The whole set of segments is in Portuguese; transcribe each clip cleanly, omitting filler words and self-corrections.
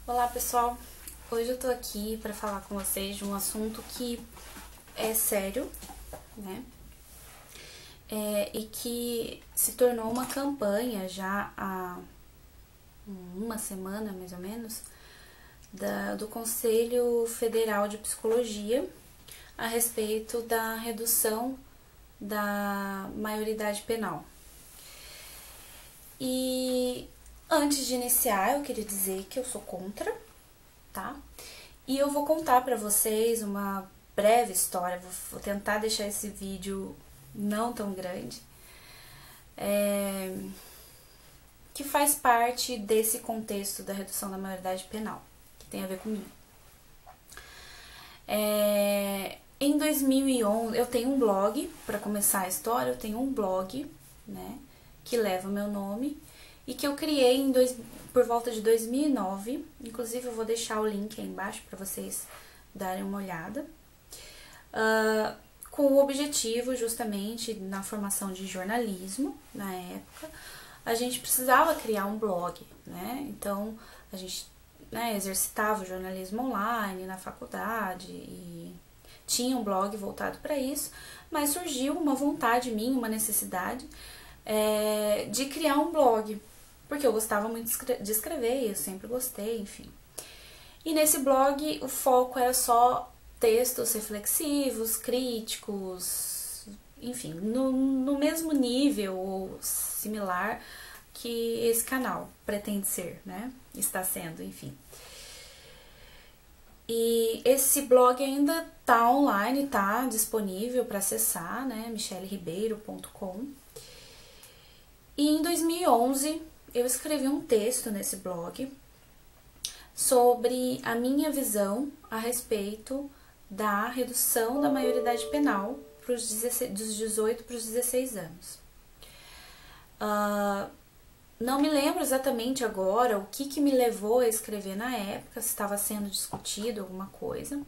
Olá pessoal, hoje eu tô aqui para falar com vocês de um assunto que é sério, né? E que se tornou uma campanha já há uma semana mais ou menos do Conselho Federal de Psicologia a respeito da redução da maioridade penal. E antes de iniciar, eu queria dizer que eu sou contra, tá? E eu vou contar pra vocês uma breve história, vou tentar deixar esse vídeo não tão grande, que faz parte desse contexto da redução da maioridade penal, que tem a ver comigo. Em 2011, eu tenho um blog, para começar a história, eu tenho um blog, né, que leva o meu nome, e que eu criei por volta de 2009, inclusive eu vou deixar o link aí embaixo para vocês darem uma olhada, com o objetivo justamente na formação de jornalismo, na época, a gente precisava criar um blog, né, então a gente exercitava o jornalismo online na faculdade e tinha um blog voltado para isso, mas surgiu uma vontade minha, uma necessidade de criar um blog, porque eu gostava muito de escrever, eu sempre gostei, enfim. E nesse blog o foco era só textos reflexivos, críticos, enfim, no mesmo nível ou similar que esse canal pretende ser, né? Está sendo, enfim. E esse blog ainda tá online, tá disponível para acessar, né? michelleribeiro.com. E em 2011 eu escrevi um texto nesse blog sobre a minha visão a respeito da redução da maioridade penal dos 18 para os 16 anos. Não me lembro exatamente agora o que me levou a escrever na época, se estava sendo discutido alguma coisa,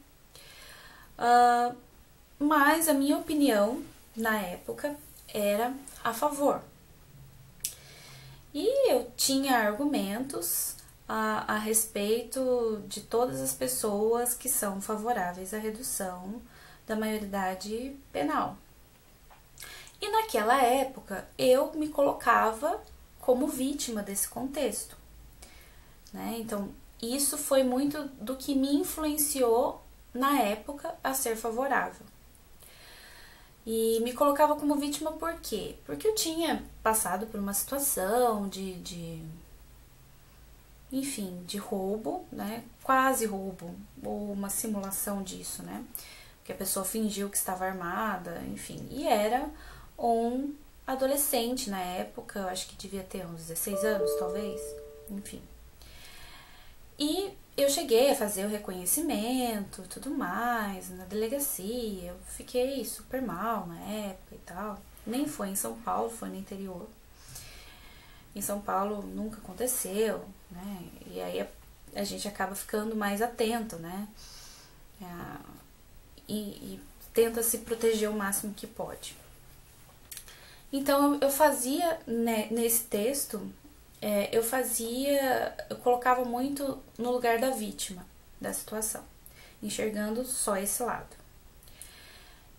mas a minha opinião na época era a favor. E eu tinha argumentos a respeito de todas as pessoas que são favoráveis à redução da maioridade penal. E naquela época eu me colocava como vítima desse contexto, né? Então isso foi muito do que me influenciou na época a ser favorável. E me colocava como vítima por quê? Porque eu tinha passado por uma situação enfim, de roubo, né? Quase roubo, ou uma simulação disso, né? Porque a pessoa fingiu que estava armada, enfim. E era um adolescente na época, eu acho que devia ter uns 16 anos, talvez, enfim. E eu cheguei a fazer o reconhecimento e tudo mais na delegacia, eu fiquei super mal na época e tal. Nem foi em São Paulo, foi no interior. Em São Paulo nunca aconteceu, né? E aí a gente acaba ficando mais atento, né? E tenta se proteger o máximo que pode. Então eu fazia, né, nesse texto, eu colocava muito no lugar da vítima da situação, enxergando só esse lado.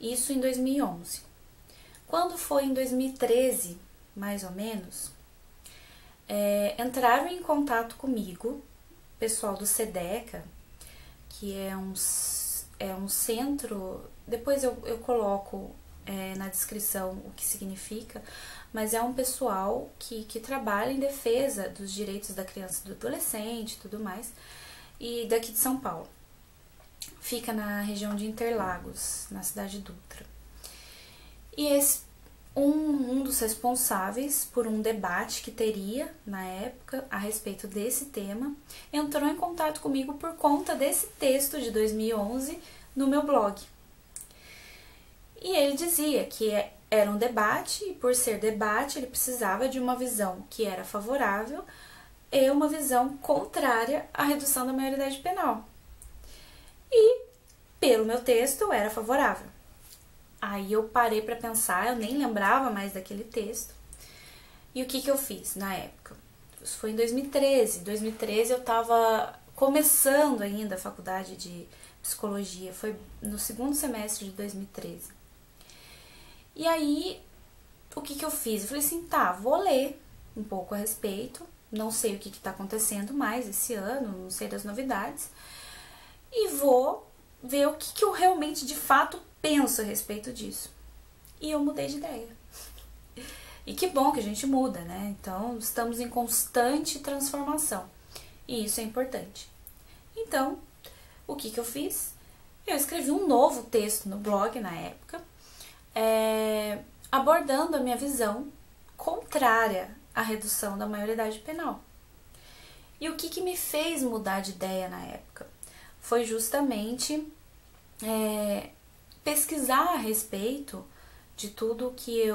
Isso em 2011. Quando foi em 2013, mais ou menos, entraram em contato comigo, pessoal do SEDECA, que é um centro, depois eu coloco na descrição o que significa, mas é um pessoal que trabalha em defesa dos direitos da criança e do adolescente e tudo mais, e daqui de São Paulo. Fica na região de Interlagos, na cidade de Dutra. E um dos responsáveis por um debate que teria na época a respeito desse tema entrou em contato comigo por conta desse texto de 2011 no meu blog. E ele dizia que era um debate e por ser debate ele precisava de uma visão que era favorável e uma visão contrária à redução da maioridade penal. E pelo meu texto eu era favorável. Aí eu parei para pensar, eu nem lembrava mais daquele texto. E o que eu fiz na época? Isso foi em 2013. Em 2013 eu estava começando ainda a faculdade de psicologia, foi no segundo semestre de 2013. E aí, o que eu fiz? Eu falei assim, tá, vou ler um pouco a respeito, não sei o que tá acontecendo mais esse ano, não sei das novidades, e vou ver o que eu realmente, de fato, penso a respeito disso. E eu mudei de ideia. E que bom que a gente muda, né? Então, estamos em constante transformação. E isso é importante. Então, o que eu fiz? Eu escrevi um novo texto no blog na época, abordando a minha visão contrária à redução da maioridade penal. E o que me fez mudar de ideia na época? Foi justamente pesquisar a respeito de tudo que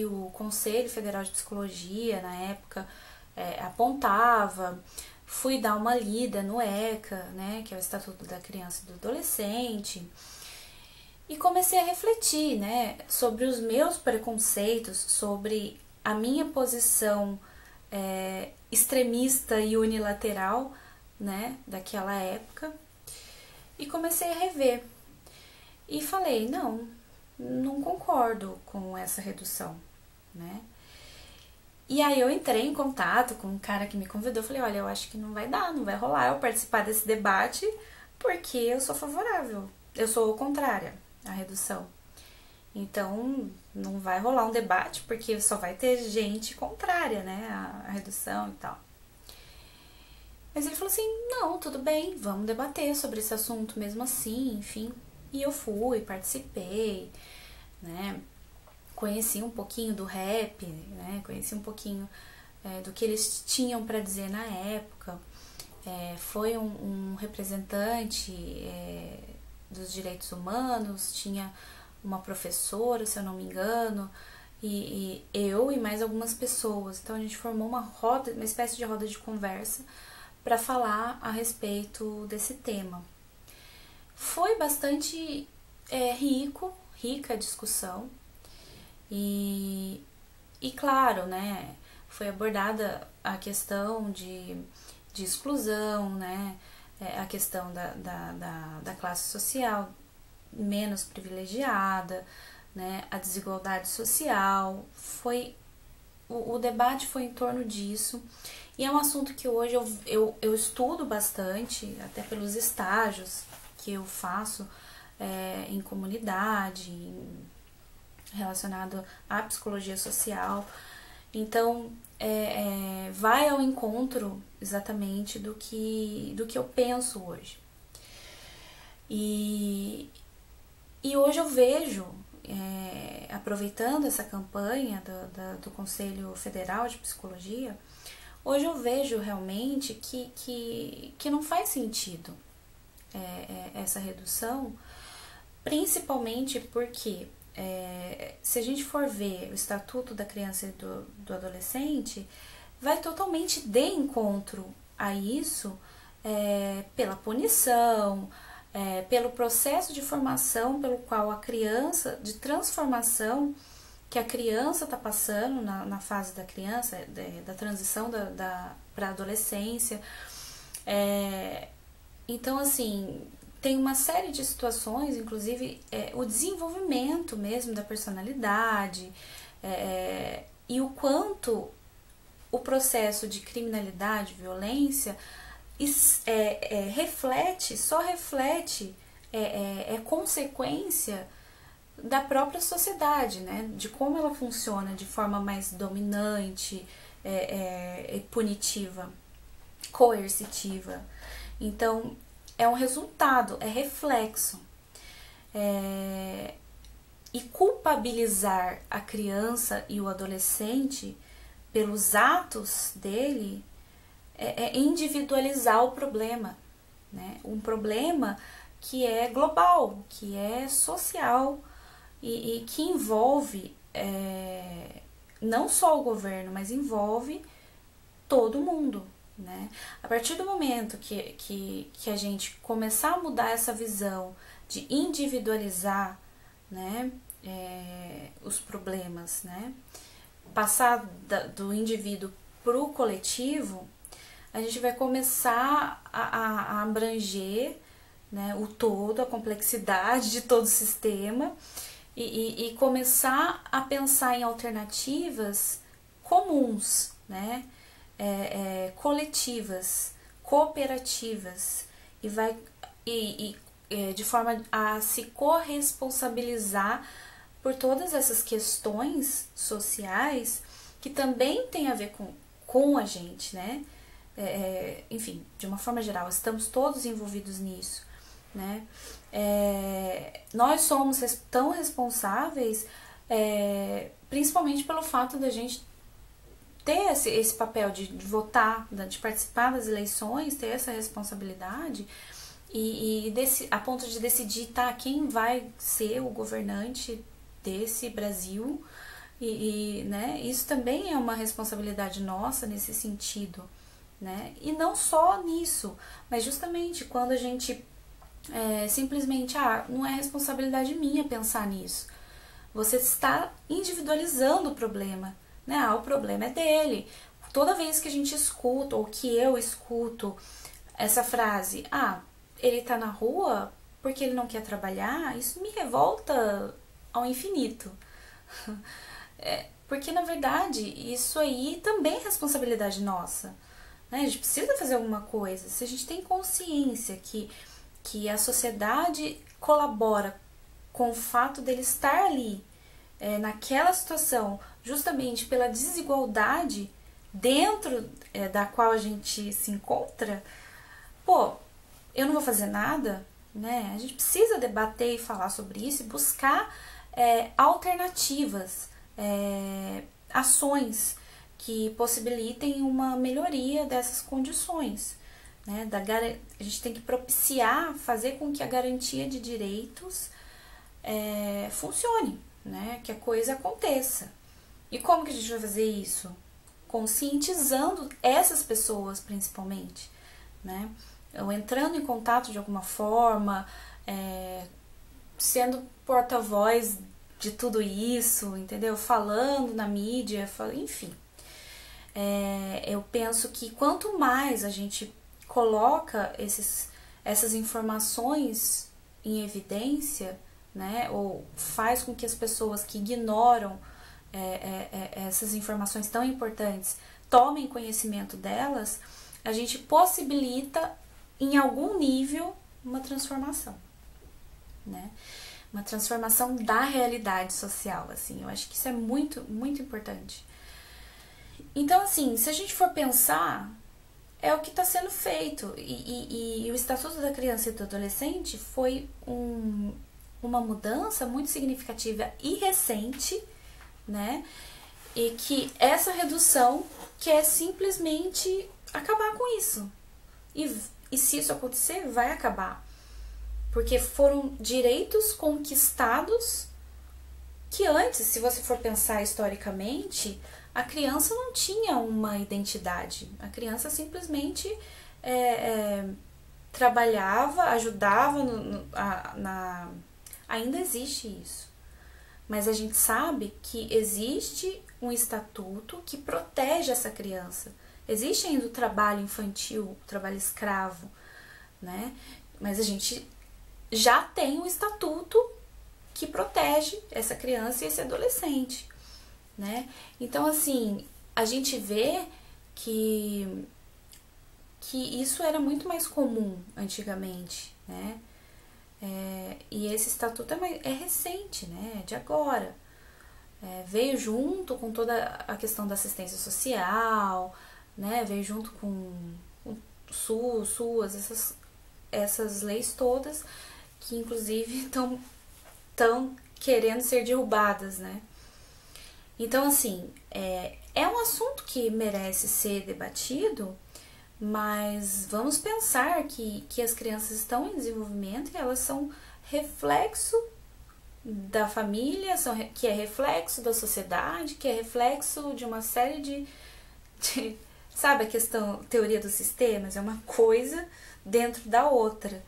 o Conselho Federal de Psicologia na época apontava. Fui dar uma lida no ECA, né, que é o Estatuto da Criança e do Adolescente, e comecei a refletir, né, sobre os meus preconceitos, sobre a minha posição extremista e unilateral, né, daquela época, e comecei a rever. E falei, não concordo com essa redução, né? E aí eu entrei em contato com um cara que me convidou, falei, olha, eu acho que não vai dar, não vai rolar eu participar desse debate, porque eu sou favorável, eu sou contrária à redução. Então, não vai rolar um debate, porque só vai ter gente contrária, né, à redução e tal. Mas ele falou assim, não, tudo bem, vamos debater sobre esse assunto mesmo assim, enfim. E eu fui, participei, né, conheci um pouquinho do rap, né, conheci um pouquinho do que eles tinham para dizer na época. Foi um representante dos direitos humanos, tinha uma professora, se eu não me engano, e eu e mais algumas pessoas. Então a gente formou uma espécie de roda de conversa para falar a respeito desse tema. Foi bastante rica a discussão e claro, né, foi abordada a questão de exclusão, né, a questão da classe social menos privilegiada, né, a desigualdade social. O debate foi em torno disso, e é um assunto que hoje eu estudo bastante, até pelos estágios que eu faço em comunidade, relacionado à psicologia social. Então, vai ao encontro exatamente do que eu penso hoje. E hoje eu vejo, aproveitando essa campanha do Conselho Federal de Psicologia, hoje eu vejo realmente que não faz sentido essa redução, principalmente porque se a gente for ver o Estatuto da Criança e do Adolescente, vai totalmente de encontro a isso, pela punição, pelo processo de formação pelo qual a criança, de transformação que a criança está passando na fase da criança, da transição para a adolescência. Então, assim, tem uma série de situações, inclusive o desenvolvimento mesmo da personalidade, e o quanto o processo de criminalidade, violência, só reflete, é consequência da própria sociedade, né? De como ela funciona de forma mais dominante, punitiva, coercitiva. Então, é um resultado, é reflexo. E culpabilizar a criança e o adolescente pelos atos dele é individualizar o problema, né? Um problema que é global, que é social e que envolve não só o governo, mas envolve todo mundo, né? A partir do momento que a gente começar a mudar essa visão de individualizar, né, os problemas, né, passar do indivíduo para o coletivo, a gente vai começar a abranger, né, o todo, a complexidade de todo o sistema e começar a pensar em alternativas comuns, né, coletivas, cooperativas de forma a se corresponsabilizar por todas essas questões sociais que também tem a ver com a gente, né? Enfim, de uma forma geral, estamos todos envolvidos nisso, né? Nós somos tão responsáveis, principalmente pelo fato da gente ter esse papel de votar, de participar das eleições, ter essa responsabilidade a ponto de decidir, tá, quem vai ser o governante desse Brasil né, isso também é uma responsabilidade nossa nesse sentido, né, e não só nisso, mas justamente quando a gente simplesmente, não é responsabilidade minha pensar nisso, você está individualizando o problema, né, o problema é dele. Toda vez que a gente escuta, ou que eu escuto essa frase, ele tá na rua porque ele não quer trabalhar, isso me revolta ao infinito. Porque, na verdade, isso aí também é responsabilidade nossa, né? A gente precisa fazer alguma coisa. Se a gente tem consciência que a sociedade colabora com o fato dele estar ali, naquela situação, justamente pela desigualdade dentro da qual a gente se encontra, eu não vou fazer nada, né? A gente precisa debater e falar sobre isso e buscar alternativas, ações que possibilitem uma melhoria dessas condições, né? A gente tem que propiciar, fazer com que a garantia de direitos funcione, né? Que a coisa aconteça. E como que a gente vai fazer isso? Conscientizando essas pessoas, principalmente, né? Ou entrando em contato de alguma forma, sendo porta-voz de tudo isso, entendeu? Falando na mídia, enfim. Eu penso que quanto mais a gente coloca essas informações em evidência, né? Ou faz com que as pessoas que ignoram essas informações tão importantes tomem conhecimento delas, a gente possibilita em algum nível uma transformação, né? Uma transformação da realidade social, assim. Eu acho que isso é muito, muito importante. Então, assim, se a gente for pensar, é o que está sendo feito. E o Estatuto da Criança e do Adolescente foi uma mudança muito significativa e recente, né? E que essa redução quer simplesmente acabar com isso. E se isso acontecer, vai acabar. Porque foram direitos conquistados que antes, se você for pensar historicamente, a criança não tinha uma identidade. A criança simplesmente trabalhava, ajudava, ainda existe isso. Mas a gente sabe que existe um estatuto que protege essa criança. Existe ainda o trabalho infantil, o trabalho escravo, né? Mas a gente já tem um estatuto que protege essa criança e esse adolescente, né? Então, assim, a gente vê que isso era muito mais comum antigamente, né? E esse estatuto é recente, né? É de agora. Veio junto com toda a questão da assistência social, né? Veio junto com o SUAS, essas leis todas, que inclusive estão querendo ser derrubadas, né? Então, assim, é um assunto que merece ser debatido, mas vamos pensar que as crianças estão em desenvolvimento e elas são reflexo da família, que é reflexo da sociedade, que é reflexo de uma série de sabe a questão, teoria dos sistemas? É uma coisa dentro da outra,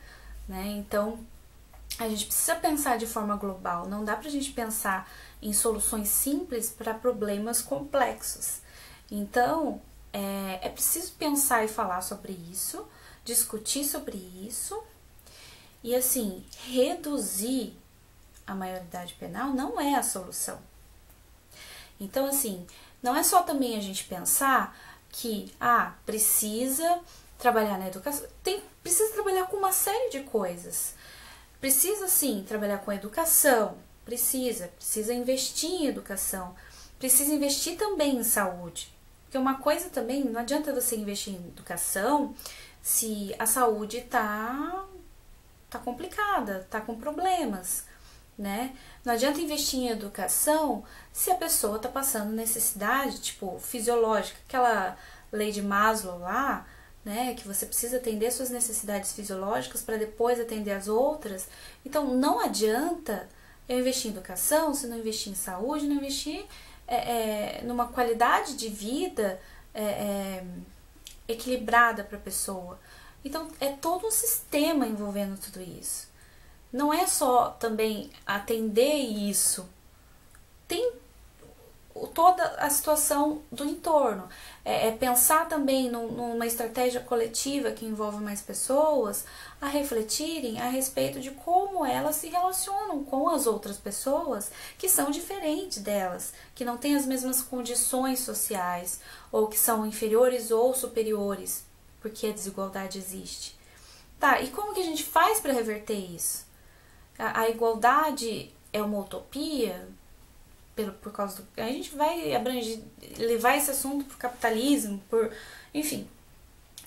né? Então, a gente precisa pensar de forma global, não dá pra gente pensar em soluções simples para problemas complexos. Então, É preciso pensar e falar sobre isso, discutir sobre isso, e assim, reduzir a maioridade penal não é a solução. Então, assim, não é só também a gente pensar que, precisa trabalhar na educação, precisa trabalhar com uma série de coisas. Precisa, sim, trabalhar com a educação, precisa investir em educação, precisa investir também em saúde. Porque uma coisa também, não adianta você investir em educação se a saúde tá complicada, tá com problemas, né? Não adianta investir em educação se a pessoa tá passando necessidade, tipo, fisiológica, aquela lei de Maslow lá, né, que você precisa atender suas necessidades fisiológicas para depois atender as outras. Então, não adianta eu investir em educação se não investir em saúde, não investir numa qualidade de vida equilibrada para a pessoa. Então, é todo um sistema envolvendo tudo isso. Não é só também atender isso. Tem toda a situação do entorno. É pensar também numa estratégia coletiva que envolve mais pessoas a refletirem a respeito de como elas se relacionam com as outras pessoas que são diferentes delas, que não têm as mesmas condições sociais, ou que são inferiores ou superiores, porque a desigualdade existe. Tá, e como que a gente faz para reverter isso? A igualdade é uma utopia? Por causa do... A gente vai levar esse assunto pro capitalismo, enfim.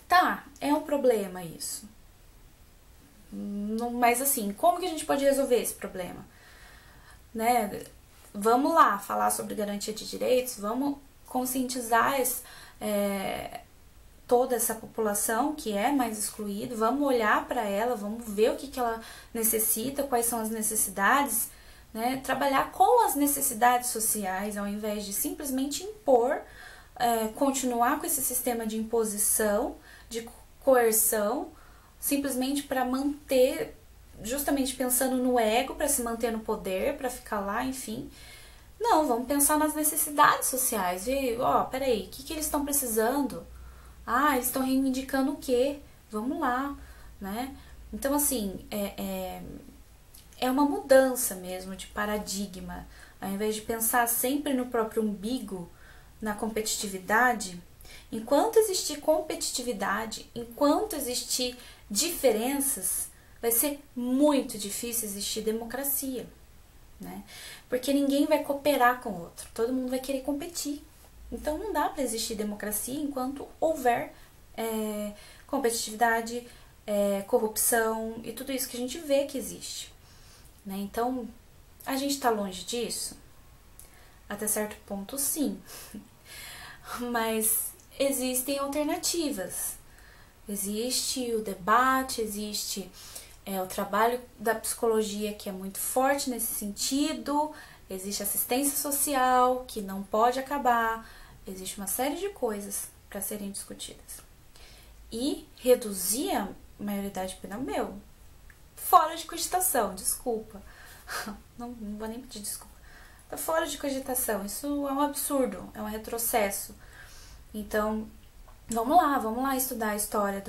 Tá, é um problema isso. Mas assim, como que a gente pode resolver esse problema? Né? Vamos lá, falar sobre garantia de direitos, vamos conscientizar toda essa população que é mais excluída, vamos olhar para ela, vamos ver o que ela necessita, quais são as necessidades, né? Trabalhar com as necessidades sociais ao invés de simplesmente impor, continuar com esse sistema de imposição, de coerção, simplesmente para manter, justamente pensando no ego, para se manter no poder, para ficar lá, enfim. Não, vamos pensar nas necessidades sociais. E, peraí, o que eles estão precisando? Eles estão reivindicando o quê? Vamos lá, né? Então, assim, é uma mudança mesmo de paradigma. Ao invés de pensar sempre no próprio umbigo, na competitividade, enquanto existir competitividade, enquanto existir diferenças, vai ser muito difícil existir democracia, né? Porque ninguém vai cooperar com o outro, todo mundo vai querer competir. Então não dá para existir democracia enquanto houver competitividade, corrupção e tudo isso que a gente vê que existe. Né? Então, a gente está longe disso? Até certo ponto, sim. Mas existem alternativas. Existe o debate, existe o trabalho da psicologia, que é muito forte nesse sentido, existe assistência social, que não pode acabar, existe uma série de coisas para serem discutidas. E reduzir a maioridade penal, fora de cogitação, desculpa. Não vou nem pedir desculpa. Tá fora de cogitação, isso é um absurdo, é um retrocesso. Então, vamos lá estudar a história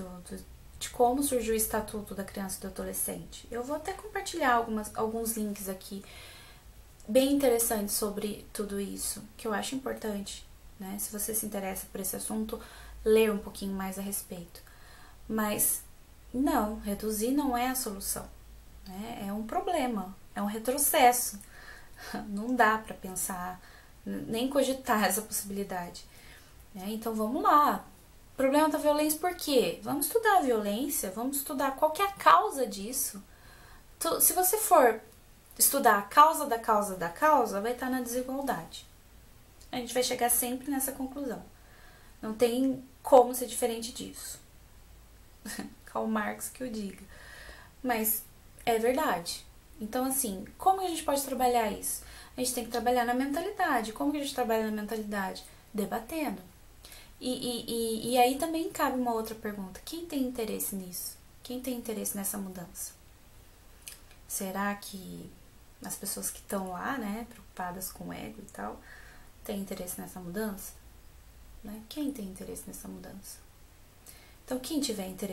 de como surgiu o Estatuto da Criança e do Adolescente. Eu vou até compartilhar alguns links aqui bem interessantes sobre tudo isso, que eu acho importante, né? Se você se interessa por esse assunto, ler um pouquinho mais a respeito. Mas, não, reduzir não é a solução, né? É um problema, é um retrocesso. Não dá para pensar, nem cogitar essa possibilidade. Né? Então, vamos lá. O problema da violência por quê? Vamos estudar a violência, vamos estudar qual que é a causa disso. Se você for estudar a causa da causa da causa, vai estar na desigualdade. A gente vai chegar sempre nessa conclusão. Não tem como ser diferente disso. Karl Marx que o diga. Mas é verdade. Então, assim, como a gente pode trabalhar isso? A gente tem que trabalhar na mentalidade. Como que a gente trabalha na mentalidade? Debatendo. E aí também cabe uma outra pergunta. Quem tem interesse nisso? Quem tem interesse nessa mudança? Será que as pessoas que estão lá, né, preocupadas com o ego e tal, têm interesse nessa mudança? né? Quem tem interesse nessa mudança? Então, quem tiver interesse